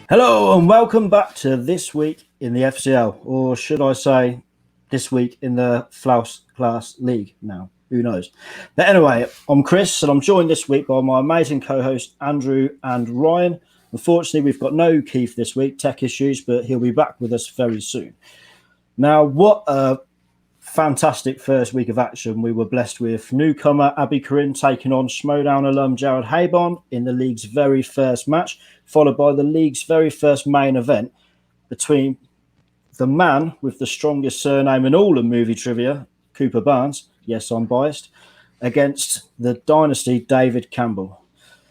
Hello and welcome back to This Week in the FCL, or should I say This Week in the Flouse Class League now, who knows. But anyway, I'm Chris and I'm joined this week by my amazing co-host Andrew and Ryan. Unfortunately, we've got no Keith this week, tech issues, but he'll be back with us very soon. Now, what a fantastic first week of action we were blessed with. Newcomer Abby Corinne taking on Schmoedown alum Jared Haybon in the league's very first match, followed by the league's very first main event between the man with the strongest surname in all of movie trivia, Cooper Barnes, yes, I'm biased, against the Dynasty David Campbell.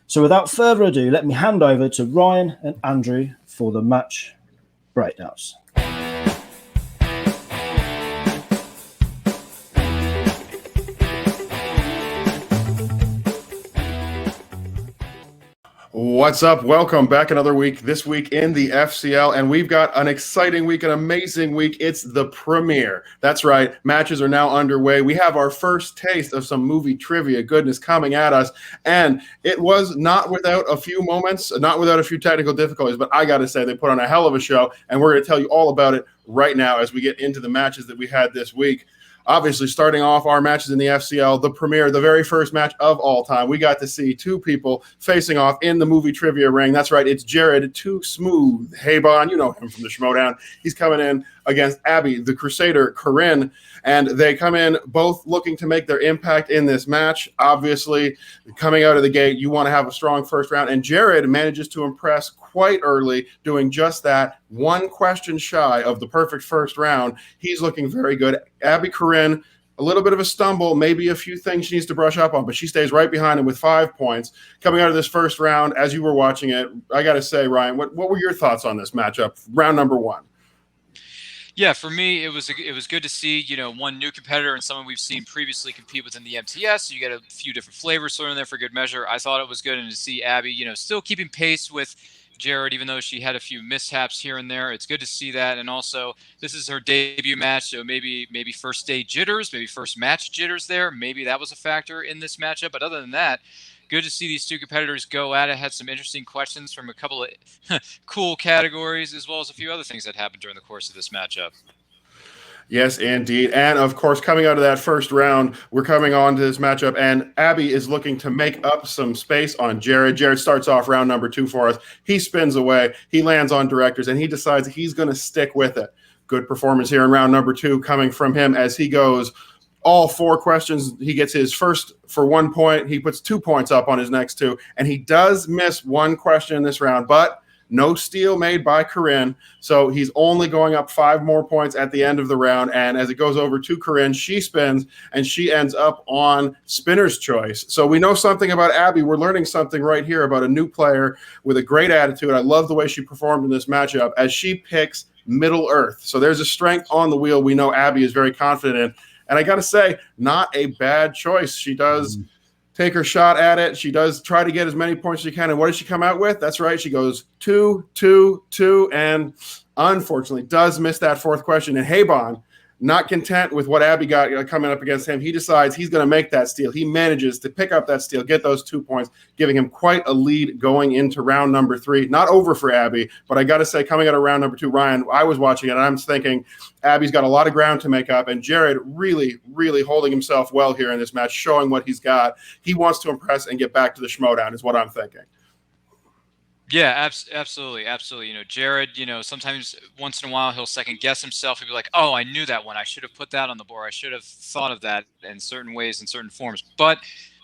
So without further ado, let me hand over to Ryan and Andrew for the match breakdowns. What's up? Welcome back another week, this week in the FCL, and we've got an exciting week, an amazing week. It's the premiere. That's right. Matches are now underway. We have our first taste of some movie trivia goodness coming at us, and it was not without a few moments, not without a few technical difficulties, but I got to say they put on a hell of a show, and we're going to tell you all about it right now as we get into the matches that we had this week. Obviously, starting off our matches in the FCL, the premiere, the very first match of all time, we got to see two people facing off in the movie trivia ring. That's right, it's Jared Too Smooth Haybon. You know him from the Schmoedown. He's coming in against Abby, the Crusader Corinne, and they come in both looking to make their impact in this match. Obviously, coming out of the gate, you want to have a strong first round, and Jared manages to impress quite early, doing just that, one question shy of the perfect first round. He's looking very good. Abby Corinne, a little bit of a stumble, maybe a few things she needs to brush up on, but she stays right behind him with 5 points. Coming out of this first round, as you were watching it, I got to say, Ryan, what were your thoughts on this matchup, round number one? Yeah, for me, it was good to see, one new competitor and someone we've seen previously compete within the MTS. So you get a few different flavors thrown in there for good measure. I thought it was good, and to see Abby, still keeping pace with Jared, even though she had a few mishaps here and there. It's good to see that. And also, this is her debut match, so maybe first day jitters, maybe first match jitters there. Maybe that was a factor in this matchup. But other than that, good to see these two competitors go at it. Had some interesting questions from a couple of cool categories, as well as a few other things that happened during the course of this matchup. Yes, indeed. And, of course, coming out of that first round, we're coming on to this matchup, and Abby is looking to make up some space on Jared. Jared starts off round number 2 for us. He spins away. He lands on directors, and he decides he's going to stick with it. Good performance here in round number 2 coming from him as he goes all 4 questions. He gets his first for 1 point. He puts 2 points up on his next 2, and he does miss 1 question in this round, but no steal made by Corinne, so he's only going up 5 more points at the end of the round. And as it goes over to Corinne, she spins, and she ends up on spinner's choice. So we know something about Abby. We're learning something right here about a new player with a great attitude. I love the way she performed in this matchup as she picks Middle Earth. So there's a strength on the wheel we know Abby is very confident in. And I got to say, not a bad choice. She does take her shot at it. She does try to get as many points as she can. And what does she come out with? That's right. She goes 2, 2, 2, and unfortunately does miss that 4th question. And Haybon, not content with what Abby got coming up against him, he decides he's going to make that steal. He manages to pick up that steal, get those 2 points, giving him quite a lead going into round number 3. Not over for Abby, but I got to say, coming out of round number 2, Ryan, I was watching it, and I'm thinking Abby's got a lot of ground to make up, and Jared really, really holding himself well here in this match, showing what he's got. He wants to impress and get back to the Schmoedown is what I'm thinking. Yeah, absolutely. Jared, sometimes once in a while he'll second guess himself. He'll be like, oh, I knew that one. I should have put that on the board. I should have thought of that in certain ways, in certain forms. But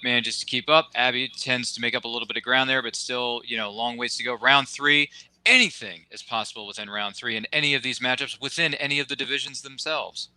manages to keep up. Abby tends to make up a little bit of ground there, but still, long ways to go. Round 3, anything is possible within round 3 in any of these matchups within any of the divisions themselves.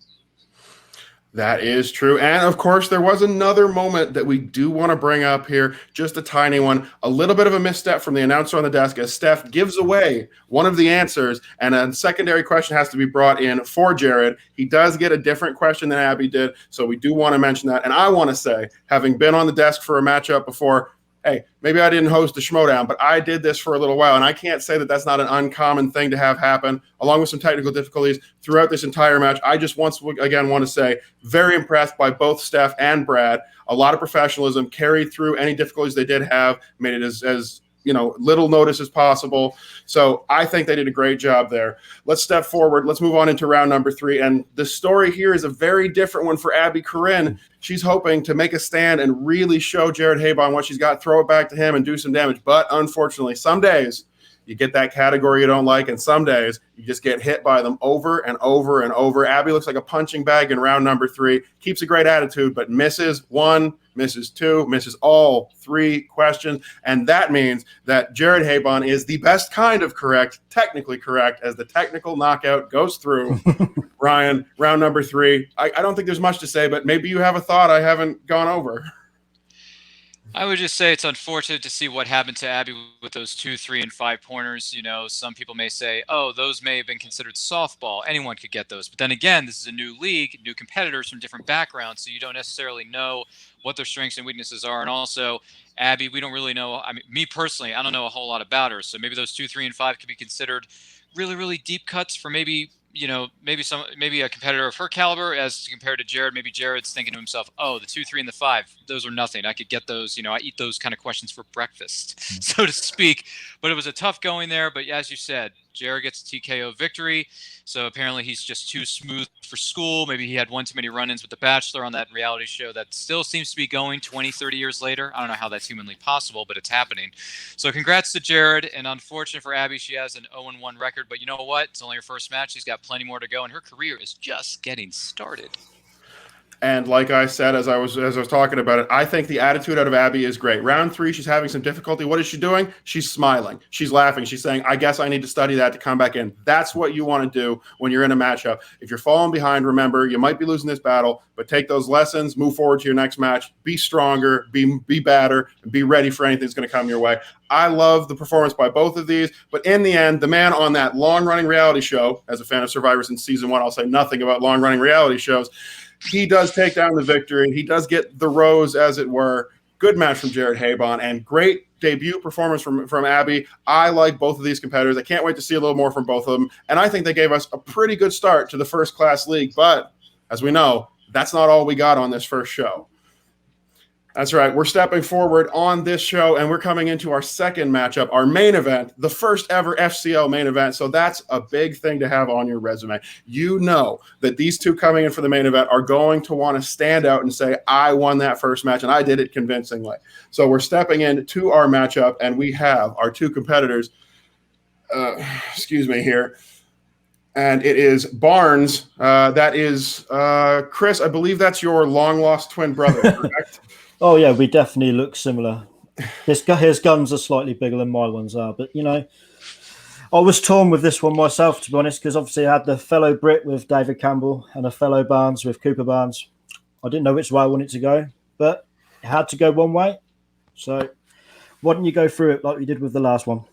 That is true. And of course, there was another moment that we do want to bring up here, just a tiny one, a little bit of a misstep from the announcer on the desk as Steph gives away one of the answers, and a secondary question has to be brought in for Jared. He does get a different question than Abby did, so we do want to mention that. And I want to say, having been on the desk for a matchup before, hey, maybe I didn't host the Schmodown, but I did this for a little while, and I can't say that that's not an uncommon thing to have happen, along with some technical difficulties throughout this entire match. I just once again want to say, very impressed by both Steph and Brad. A lot of professionalism carried through any difficulties they did have, made it as little notice as possible. So I think they did a great job there. Let's step forward. Let's move on into round number 3. And the story here is a very different one for Abby Corinne. She's hoping to make a stand and really show Jared Habon what she's got, throw it back to him and do some damage. But unfortunately, some days you get that category you don't like, and some days you just get hit by them over and over and over. Abby looks like a punching bag in round number 3, keeps a great attitude, but misses 1, misses 2, misses all 3 questions. And that means that Jared Habon is the best kind of correct, technically correct, as the technical knockout goes through. Ryan, round number 3. I don't think there's much to say, but maybe you have a thought I haven't gone over. I would just say it's unfortunate to see what happened to Abby with those 2, 3, and 5 pointers. Some people may say, oh, those may have been considered softball. Anyone could get those. But then again, this is a new league, new competitors from different backgrounds, so you don't necessarily know what their strengths and weaknesses are. And also, Abby, we don't really know. I mean, me personally, I don't know a whole lot about her. So maybe those 2, 3, and 5 could be considered really, really deep cuts for maybe a competitor of her caliber as compared to Jared. Maybe Jared's thinking to himself, oh, the 2, 3, and the 5, those are nothing. I could get those. I eat those kind of questions for breakfast, so to speak. But it was a tough going there. But as you said, Jared gets a TKO victory. So apparently he's just too smooth for school. Maybe he had one too many run-ins with The Bachelor on that reality show that still seems to be going 20, 30 years later. I don't know how that's humanly possible, but it's happening. So congrats to Jared. And unfortunate for Abby, she has an 0-1 record. But you know what? It's only her first match. She's got plenty more to go, and her career is just getting started. And like I said, as I was talking about it, I think the attitude out of Abby is great. Round 3, she's having some difficulty. What is she doing? She's smiling. She's laughing. She's saying, I guess I need to study that to come back in. That's what you want to do when you're in a matchup. If you're falling behind, remember, you might be losing this battle, but take those lessons, move forward to your next match, be stronger, be better, and be ready for anything that's going to come your way. I love the performance by both of these, but in the end, the man on that long-running reality show, as a fan of Survivor since season 1, I'll say nothing about long-running reality shows. He does take down the victory. He does get the rose, as it were. Good match from Jared Habon, and great debut performance from Abby. I like both of these competitors. I can't wait to see a little more from both of them, and I think they gave us a pretty good start to the First Class League, but as we know, that's not all we got on this first show. That's right. We're stepping forward on this show, and we're coming into our second matchup, our main event, the first ever FCL main event. So that's a big thing to have on your resume. You know that these two coming in for the main event are going to want to stand out and say, I won that first match, and I did it convincingly. So we're stepping into our matchup, and we have our two competitors. Excuse me here. And it is Barnes. That is Chris. I believe that's your long-lost twin brother, correct? Oh, yeah, we definitely look similar. His guns are slightly bigger than my ones are. But, I was torn with this one myself, to be honest, because obviously I had the fellow Brit with David Campbell and a fellow Barnes with Cooper Barnes. I didn't know which way I wanted to go, but it had to go one way. So why don't you go through it like we did with the last one?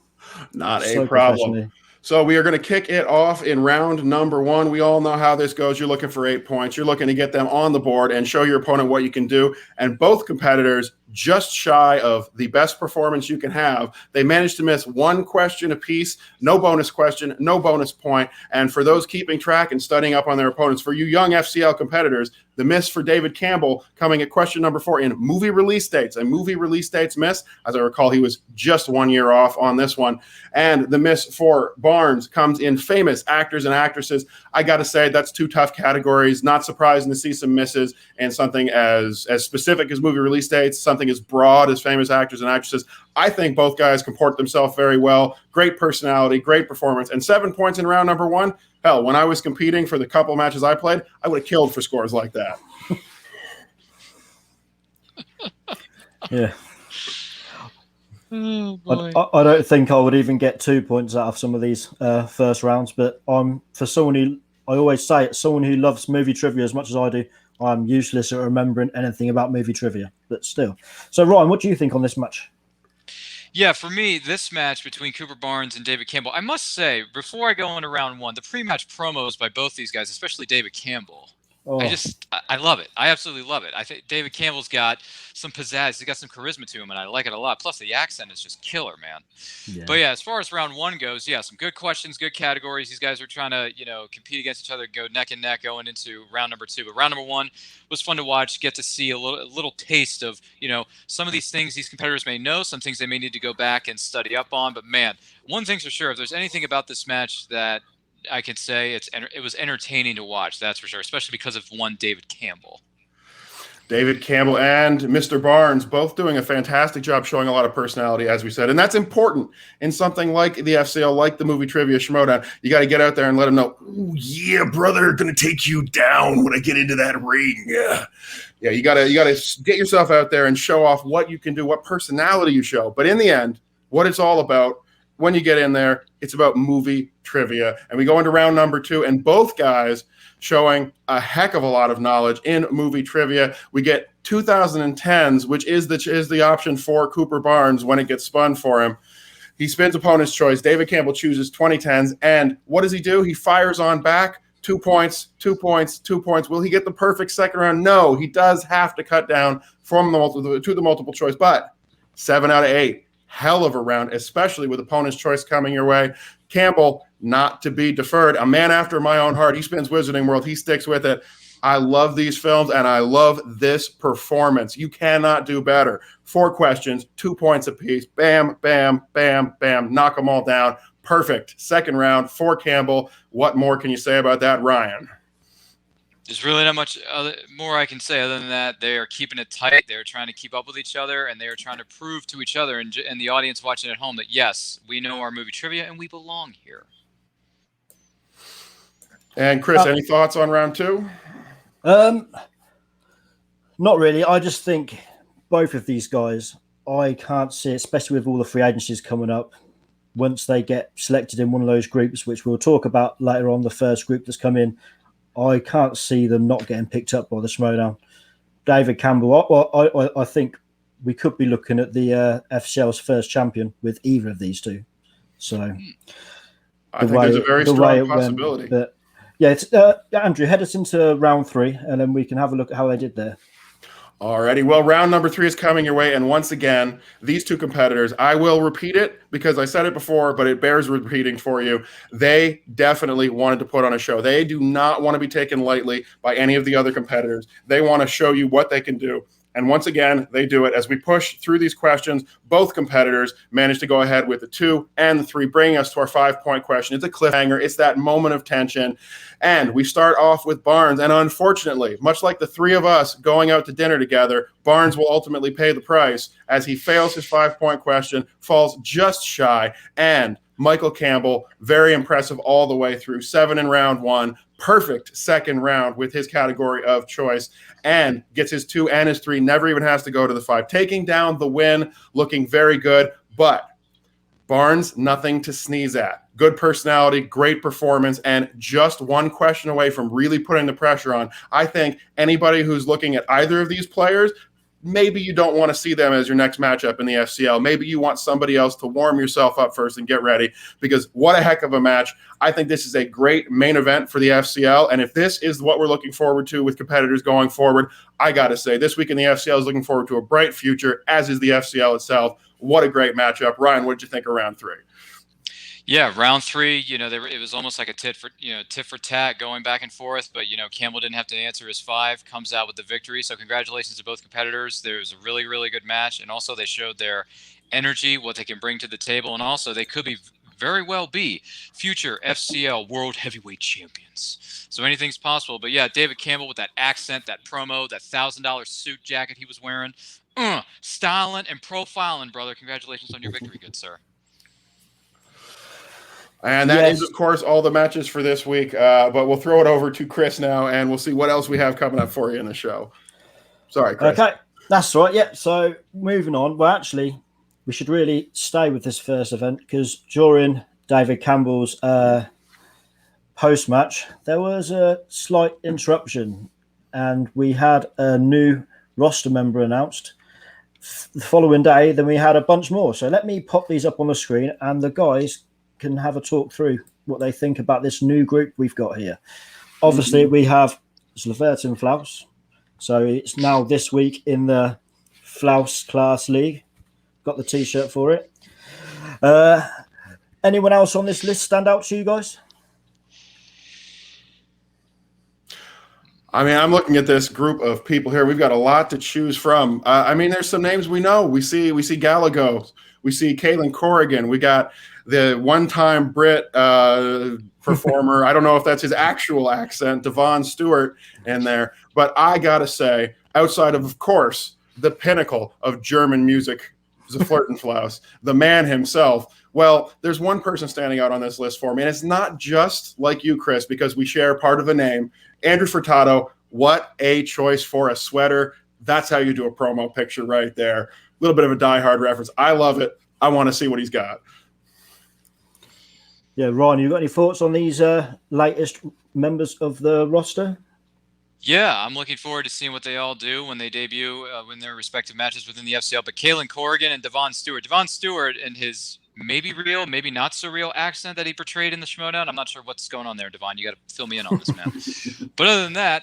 Not a problem. So we are going to kick it off in round number 1. We all know how this goes. You're looking for 8 points. You're looking to get them on the board and show your opponent what you can do. And both competitors, just shy of the best performance you can have, they managed to miss 1 question apiece, no bonus question, no bonus point. And for those keeping track and studying up on their opponents, for you young FCL competitors, the miss for David Campbell coming at question number 4 in movie release dates. A movie release dates miss. As I recall, he was just 1 year off on this one. And the miss for Barnes comes in famous actors and actresses. I got to say, that's 2 tough categories. Not surprising to see some misses and something as specific as movie release dates, something as broad as famous actors and actresses. I think both guys comport themselves very well. Great personality, great performance. And 7 points in round number 1. Hell, when I was competing for the couple matches I played, I would have killed for scores like that. Yeah. Oh boy. I don't think I would even get 2 points out of some of these first rounds, but for someone who, I always say it, someone who loves movie trivia as much as I do, I'm useless at remembering anything about movie trivia, but still. So, Ryan, what do you think on this match? Yeah, for me, this match between Cooper Barnes and David Campbell, I must say, before I go into round one, the pre-match promos by both these guys, especially David Campbell, Oh, I love it. I absolutely love it. I think David Campbell's got some pizzazz. He's got some charisma to him, and I like it a lot. Plus, the accent is just killer, man. yeah. But yeah, as far as round one goes, yeah, some good questions, good categories. These guys are trying to, compete against each other, go neck and neck going into round number two. But round number one was fun to watch, get to see a little taste of, some of these things these competitors may know, some things they may need to go back and study up on. But man, one thing's for sure, if there's anything about this match that I can say, it was entertaining to watch, that's for sure, especially because of one David Campbell. David Campbell and Mr. Barnes both doing a fantastic job showing a lot of personality, as we said. And that's important in something like the FCL, like the movie Trivia Schmodown. You got to get out there and let them know, "Ooh, yeah, brother, going to take you down when I get into that ring." Yeah, you got to get yourself out there and show off what you can do, what personality you show. But in the end, what it's all about, when you get in there, it's about movie trivia. And we go into round number two, and both guys showing a heck of a lot of knowledge in movie trivia. We get 2010s, which is the option for Cooper Barnes when it gets spun for him. He spins opponent's choice. David Campbell chooses 2010s. And what does he do? He fires on back. 2 points, 2 points, 2 points. Will he get the perfect second round? No, he does have to cut down from to the multiple choice. But 7 out of 8. Hell of a round, especially with opponent's choice coming your way. Campbell, not to be deferred. A man after my own heart. He spins Wizarding World. He sticks with it. I love these films, and I love this performance. You cannot do better. 4 questions, 2 points apiece. Bam, bam, bam, bam. Knock them all down. Perfect. Second round for Campbell. What more can you say about that, Ryan? There's really not much more I can say other than that. They are keeping it tight. They're trying to keep up with each other, and they are trying to prove to each other and the audience watching at home that, yes, we know our movie trivia and we belong here. And Chris, any thoughts on round two? Not really. I just think both of these guys, I can't see, especially with all the free agencies coming up, once they get selected in one of those groups, which we'll talk about later on, the first group that's come in, I can't see them not getting picked up by the Schmodown. David Campbell, I think we could be looking at the FCL's first champion with either of these two. So I think there's a very strong possibility. But yeah, it's, Andrew, head us into round 3, and then we can have a look at how they did there. Alrighty, well, round number 3 is coming your way, and once again, these two competitors, I will repeat it because I said it before, but it bears repeating for you. They definitely wanted to put on a show. They do not want to be taken lightly by any of the other competitors. They want to show you what they can do. And once again, they do it. As we push through these questions, both competitors managed to go ahead with the 2 and the 3, bringing us to our 5-point question. It's a cliffhanger. It's that moment of tension. And we start off with Barnes. And unfortunately, much like the 3 of us going out to dinner together, Barnes will ultimately pay the price as he fails his 5-point question, falls just shy. And Michael Campbell, very impressive all the way through. 7 in round 1. Perfect second round with his category of choice, and gets his 2 and his 3, never even has to go to the 5, taking down the win, looking very good. But Barnes, nothing to sneeze at. Good personality, great performance, and just one question away from really putting the pressure on. I think anybody who's looking at either of these players, maybe you don't want to see them as your next matchup in the FCL. Maybe you want somebody else to warm yourself up first and get ready, because what a heck of a match. I think this is a great main event for the FCL, and if this is what we're looking forward to with competitors going forward, I got to say, this week in the FCL is looking forward to a bright future, as is the FCL itself. What a great matchup. Ryan, what did you think of round 3? Yeah, round 3, it was almost like a tit for tat going back and forth, but, Campbell didn't have to answer his 5, comes out with the victory. So congratulations to both competitors. There was a really, really good match. And also they showed their energy, what they can bring to the table. And also they could very well be future FCL World Heavyweight Champions. So anything's possible. But yeah, David Campbell with that accent, that promo, that $1,000 suit jacket he was wearing, styling and profiling, brother. Congratulations on your victory, good sir. And that is, of course, all the matches for this week. But we'll throw it over to Chris now, and we'll see what else we have coming up for you in the show. Sorry, Chris. Okay, that's right. Yeah, so moving on. Well, actually, we should really stay with this first event because during David Campbell's post-match, there was a slight interruption and we had a new roster member announced. The following day, then we had a bunch more. So let me pop these up on the screen and the guys can have a talk through what they think about this new group we've got here. Obviously, we have Slaverton Flaus. So it's now this week in the Flaus Class League. Got the T-shirt for it. Anyone else on this list stand out to you guys? I mean, I'm looking at this group of people here. We've got a lot to choose from. I mean, there's some names we know. We see Gallagher. We see Kaylin Corrigan. We got the one-time Brit performer. I don't know if that's his actual accent, Devon Stewart in there. But I got to say, outside of course, the pinnacle of German music, Zaflurtenflaus, the man himself. Well, there's one person standing out on this list for me, and it's not just like you, Chris, because we share part of a name. Andrew Furtado, what a choice for a sweater. That's how you do a promo picture right there. A little bit of a Die Hard reference. I love it. I want to see what he's got. Yeah, Ryan, you got any thoughts on these latest members of the roster? Yeah, I'm looking forward to seeing what they all do when they debut in their respective matches within the FCL. But Kaylin Corrigan and Devon Stewart and his maybe real, maybe not so real accent that he portrayed in the Schmodown. I'm not sure what's going on there, Devon. You got to fill me in on this, man. But other than that,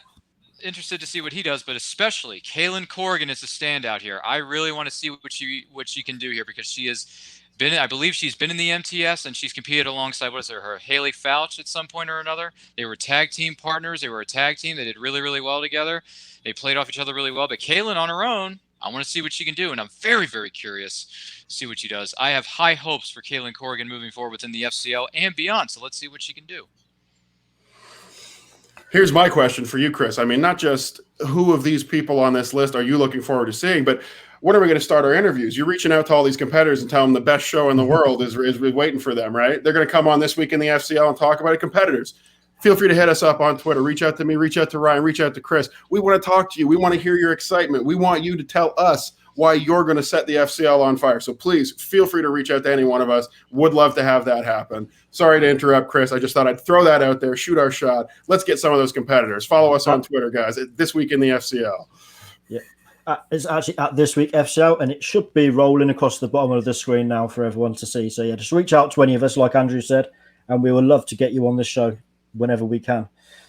interested to see what he does. But especially Kaylin Corrigan is a standout here. I really want to see what she can do here because she has been. I believe she's been in the MTS and she's competed alongside her Haley Fouch at some point or another. They were tag team partners. They were a tag team. They did really, really well together. They played off each other really well. But Kaylin on her own, I want to see what she can do, and I'm very, very curious to see what she does. I have high hopes for Kaylin Corrigan moving forward within the FCL and beyond, so let's see what she can do. Here's my question for you, Chris. I mean, not just who of these people on this list are you looking forward to seeing, but when are we going to start our interviews? You're reaching out to all these competitors and telling them the best show in the world is waiting for them, right? They're going to come on this week in the FCL and talk about it. Competitors, feel free to hit us up on Twitter. Reach out to me, reach out to Ryan, reach out to Chris. We want to talk to you. We want to hear your excitement. We want you to tell us why you're going to set the FCL on fire. So please feel free to reach out to any one of us. Would love to have that happen. Sorry to interrupt, Chris. I just thought I'd throw that out there, shoot our shot. Let's get some of those competitors. Follow us on Twitter, guys. This week in the FCL. Yeah. It's actually at This Week FCL, and it should be rolling across the bottom of the screen now for everyone to see. So yeah, just reach out to any of us, like Andrew said, and we would love to get you on the show whenever we can.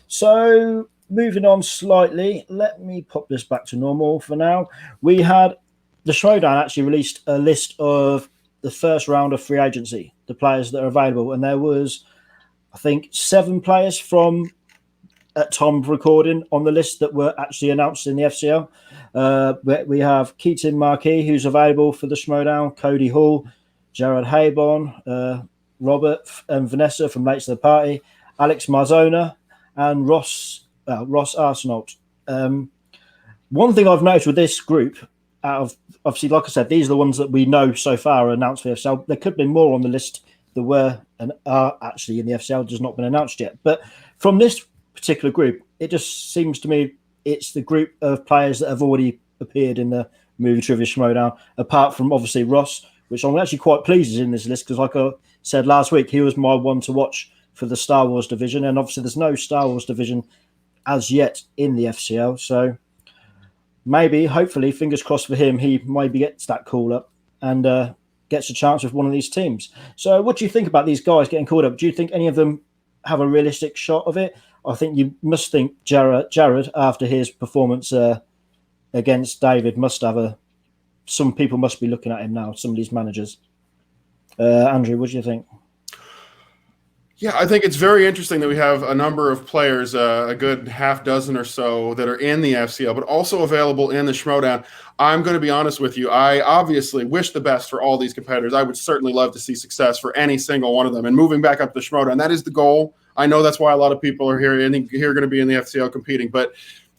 So moving on slightly, let me pop this back to normal for now. We had the Schmodown actually released a list of the first round of free agency, the players that are available, and there was, I think, 7 players from at time of recording on the list that were actually announced in the FCL. We have Keaton Marquis, who's available for the Schmodown, Cody Hall, Jared Haybon, Robert and Vanessa from Late to the Party, Alex Marzona, and Ross Arsenault. One thing I've noticed with this group, out of obviously, like I said, these are the ones that we know so far are announced for the FCL. There could be more on the list that were and are actually in the FCL, just not been announced yet. But from this particular group, it just seems to me it's the group of players that have already appeared in the Movie Trivia Schmodown, apart from obviously Ross, which I'm actually quite pleased is in this list because, like I said last week, he was my one to watch for the Star Wars division, and obviously there's no Star Wars division as yet in the FCL, so maybe, hopefully, fingers crossed for him, he maybe gets that call up and gets a chance with one of these teams. So what do you think about these guys getting called up? Do you think any of them have a realistic shot of it? I think you must think Jared after his performance against David, must have some people must be looking at him now, some of these managers. Andrew, what do you think? Yeah, I think it's very interesting that we have a number of players, a good half dozen or so, that are in the FCL, but also available in the Schmodown. I'm going to be honest with you. I obviously wish the best for all these competitors. I would certainly love to see success for any single one of them. And moving back up the Schmodown, that is the goal. I know that's why a lot of people are here going to be in the FCL competing. But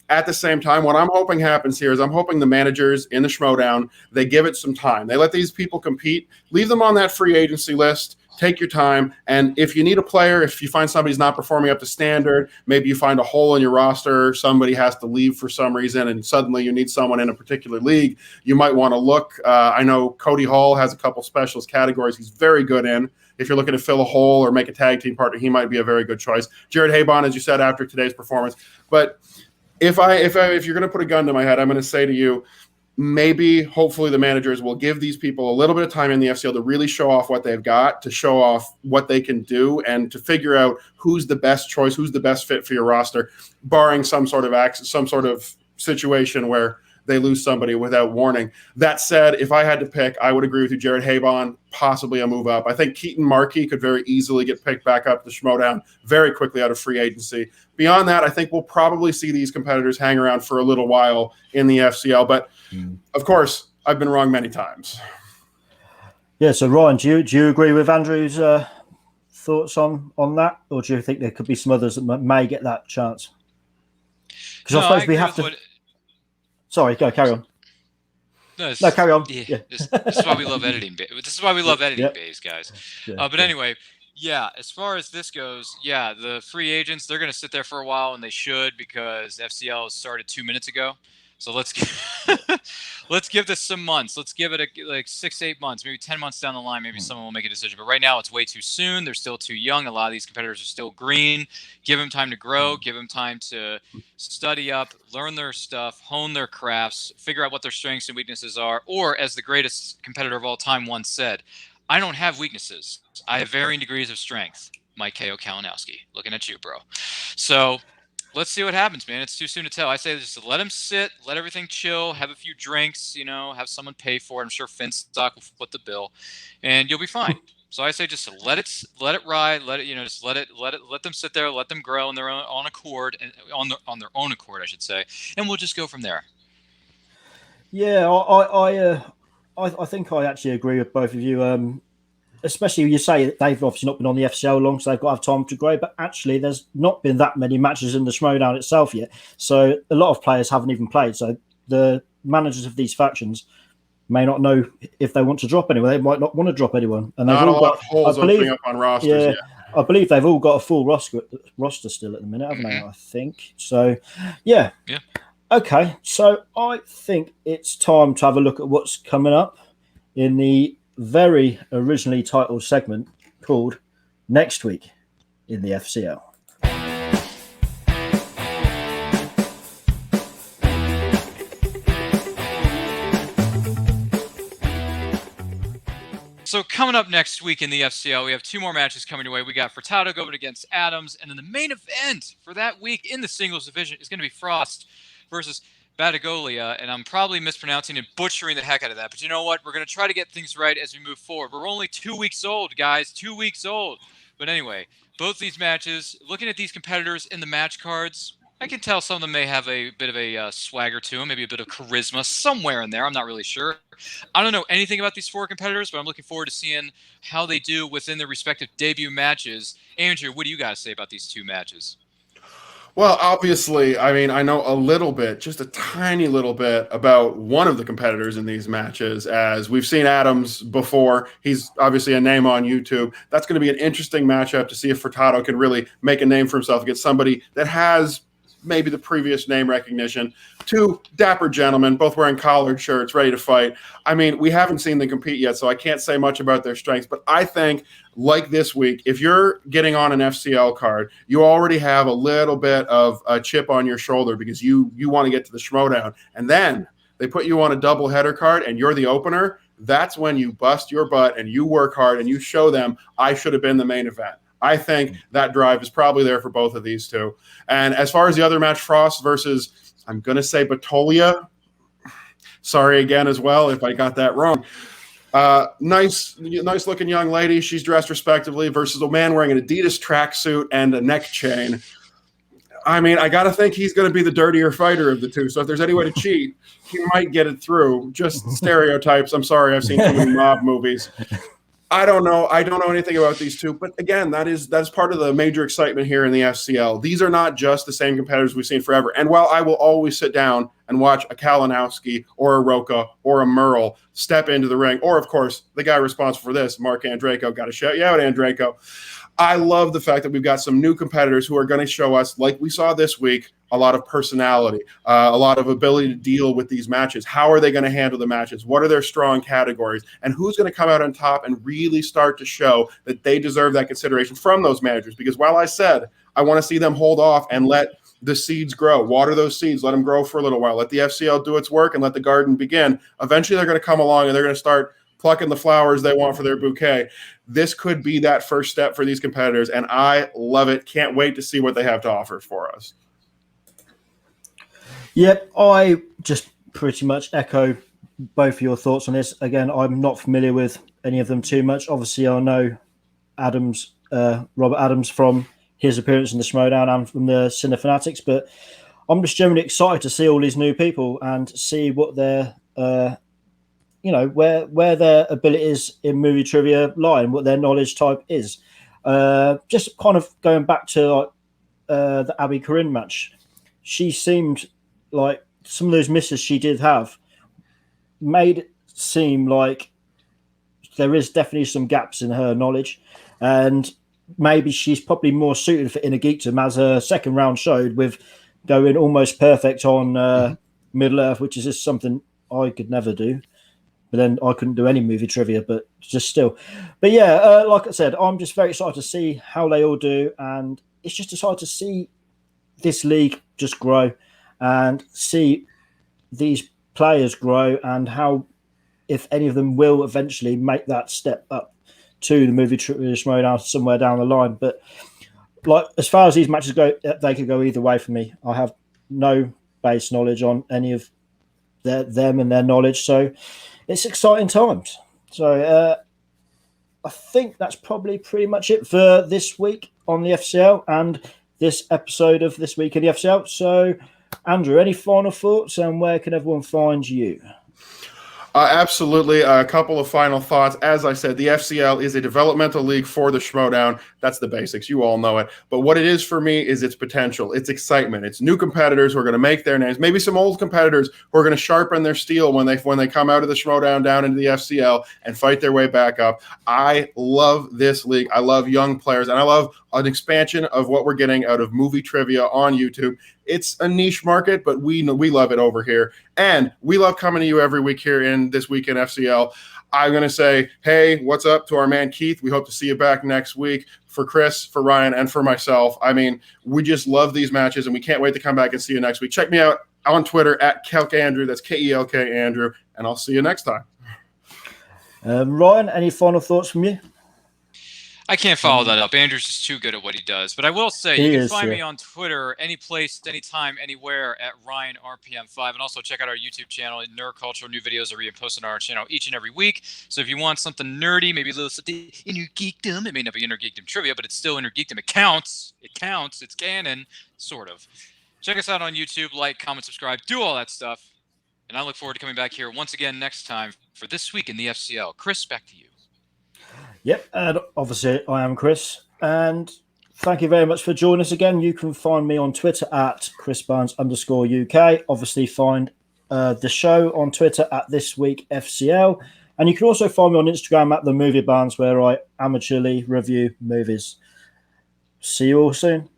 at the same time, what I'm hoping happens here is I'm hoping the managers in the Schmodown, they give it some time. They let these people compete, leave them on that free agency list, take your time. And if you need a player, if you find somebody's not performing up to standard, maybe you find a hole in your roster, somebody has to leave for some reason, and suddenly you need someone in a particular league, you might want to look. I know Cody Hall has a couple specialist categories he's very good in. If you're looking to fill a hole or make a tag team partner, he might be a very good choice. Jared Habon, as you said, after today's performance. But if you're going to put a gun to my head, I'm going to say to you, maybe, hopefully, the managers will give these people a little bit of time in the FCL to really show off what they've got, to show off what they can do, and to figure out who's the best choice, who's the best fit for your roster, barring some sort of situation where they lose somebody without warning. That said, if I had to pick, I would agree with you, Jared Habon, possibly a move up. I think Keaton Markey could very easily get picked back up to Schmodown very quickly out of free agency. Beyond that, I think we'll probably see these competitors hang around for a little while in the FCL. But, of course, I've been wrong many times. Yeah, so Ryan, do you agree with Andrew's thoughts on that? Or do you think there could be some others that may get that chance? Because I suppose we have to... Sorry, carry on. No, carry on. Yeah. This is why we love editing. This is why we love editing bays, guys. But anyway, as far as this goes, the free agents, they're going to sit there for a while, and they should, because FCL started 2 minutes ago. So let's give this some months. Let's give it like 6 to 8 months, maybe 10 months down the line. Maybe someone will make a decision. But right now, it's way too soon. They're still too young. A lot of these competitors are still green. Give them time to grow. Give them time to study up, learn their stuff, hone their crafts, figure out what their strengths and weaknesses are. Or, as the greatest competitor of all time once said, I don't have weaknesses. I have varying degrees of strength. Mike K.O. Kalinowski, looking at you, bro. So let's see what happens, man. It's too soon to tell. I say just let him sit, let everything chill, have a few drinks, have someone pay for it. I'm sure Finstock will foot the bill, and you'll be fine. So I say just let it ride, just let them sit there, let them grow on their own accord, and on their own accord, I should say, and we'll just go from there. Yeah, I think I actually agree with both of you. Especially you say they've obviously not been on the FCL long, so they've got to have time to grow. But actually, there's not been that many matches in the Schmodown itself yet. So a lot of players haven't even played. So the managers of these factions may not know if they want to drop anyone. They might not want to drop anyone. And they've all got holes opening up on rosters. I believe they've all got a full roster still at the minute, haven't they? I think so. Yeah. Okay, so I think it's time to have a look at what's coming up in the very originally titled segment called Next Week in the FCL. So coming up next week in the FCL, we have 2 more matches coming your way. We got Furtado going against Adams, and then the main event for that week in the singles division is going to be Frost versus Batagolia, and I'm probably mispronouncing and butchering the heck out of that. But you know what? We're going to try to get things right as we move forward. We're only 2 weeks old, guys. 2 weeks old. But anyway, both these matches, looking at these competitors in the match cards, I can tell some of them may have a bit of a swagger to them, maybe a bit of charisma somewhere in there. I'm not really sure. I don't know anything about these 4 competitors, but I'm looking forward to seeing how they do within their respective debut matches. Andrew, what do you got to say about these 2 matches? Well, obviously, I mean, I know a little bit, just a tiny little bit about one of the competitors in these matches, as we've seen Adams before. He's obviously a name on YouTube. That's going to be an interesting matchup to see if Furtado can really make a name for himself against somebody that has maybe the previous name recognition. 2 dapper gentlemen, both wearing collared shirts, ready to fight. I mean, we haven't seen them compete yet, so I can't say much about their strengths, but I think, like this week, if you're getting on an FCL card, you already have a little bit of a chip on your shoulder because you want to get to the Schmodown, and then they put you on a double header card and you're the opener. That's when you bust your butt and you work hard and you show them, I should have been the main event. I think that drive is probably there for both of these 2. And as far as the other match, Frost versus, I'm going to say Batolia. Sorry again as well if I got that wrong. Nice looking young lady. She's dressed respectively versus a man wearing an Adidas tracksuit and a neck chain. I mean, I got to think he's going to be the dirtier fighter of the 2. So if there's any way to cheat, he might get it through. Just stereotypes. I'm sorry. I've seen too many mob movies. I don't know. I don't know anything about these 2, but again, that's part of the major excitement here in the FCL. These are not just the same competitors we've seen forever. And while I will always sit down and watch a Kalinowski or a Roca or a Merle step into the ring. Or, of course, the guy responsible for this, Mark Andreyko. Got to shout you out, Andreyko. I love the fact that we've got some new competitors who are going to show us, like we saw this week, a lot of personality, a lot of ability to deal with these matches. How are they going to handle the matches? What are their strong categories? And who's going to come out on top and really start to show that they deserve that consideration from those managers? Because while I said I want to see them hold off and let the seeds grow, water those seeds, let them grow for a little while, let the FCL do its work and let the garden begin, eventually they're going to come along and they're going to start plucking the flowers they want for their bouquet. This could be that first step for these competitors, and I love it. Can't wait to see what they have to offer for us. Yep, I just pretty much echo both of your thoughts on this. Again, I'm not familiar with any of them too much. Obviously, I know Robert Adams from his appearance in the Schmodown and from the Cine Fanatics, but I'm just generally excited to see all these new people and see what their where their abilities in movie trivia lie and what their knowledge type is. Just kind of going back to the Abby Corinne match, she seemed like some of those misses she did have made it seem like there is definitely some gaps in her knowledge, and maybe she's probably more suited for Inner Geekdom, as her second round showed, with going almost perfect on Middle Earth, which is just something I could never do. But then I couldn't do any movie trivia, but just still. But yeah, like I said, I'm just very excited to see how they all do, and it's just excited to see this league just grow and see these players grow, and how, if any of them will eventually make that step up to the movie trivia Schmodown somewhere down the line. But like, as far as these matches go, they could go either way for me. I have no base knowledge on any of them and their knowledge, so it's exciting times. So I think that's probably pretty much it for this week on the FCL and this episode of This Week in the FCL. So, Andrew, any final thoughts, and where can everyone find you? Absolutely. A couple of final thoughts. As I said, the FCL is a developmental league for the Schmodown. That's the basics. You all know it. But what it is for me is its potential, its excitement. It's new competitors who are going to make their names. Maybe some old competitors who are going to sharpen their steel when they come out of the Schmodown down into the FCL and fight their way back up. I love this league. I love young players, and I love an expansion of what we're getting out of movie trivia on YouTube. It's a niche market, but we love it over here. And we love coming to you every week here in This Week in FCL. I'm going to say, hey, what's up to our man Keith? We hope to see you back next week. For Chris, for Ryan, and for myself, I mean, we just love these matches, and we can't wait to come back and see you next week. Check me out on Twitter at KelkAndrew. That's KELK Andrew, and I'll see you next time. Ryan, any final thoughts from you? I can't follow that up. Andrew's just too good at what he does. But I will say, you can find me on Twitter, any place, anytime, anywhere, at RyanRPM5. And also check out our YouTube channel, Nerd Culture. New videos are being posted on our channel each and every week. So if you want something nerdy, maybe a little something Inner Geekdom, it may not be Inner Geekdom trivia, but it's still Inner Geekdom. It counts. It counts. It's canon, sort of. Check us out on YouTube. Like, comment, subscribe. Do all that stuff. And I look forward to coming back here once again next time for This Week in the FCL. Chris, back to you. Yep, and obviously I am Chris, and thank you very much for joining us again. You can find me on Twitter at ChrisBarnes_UK. Obviously find the show on Twitter at This Week FCL, and you can also find me on Instagram at The Movie Barnes, where I amateurly review movies. See you all soon.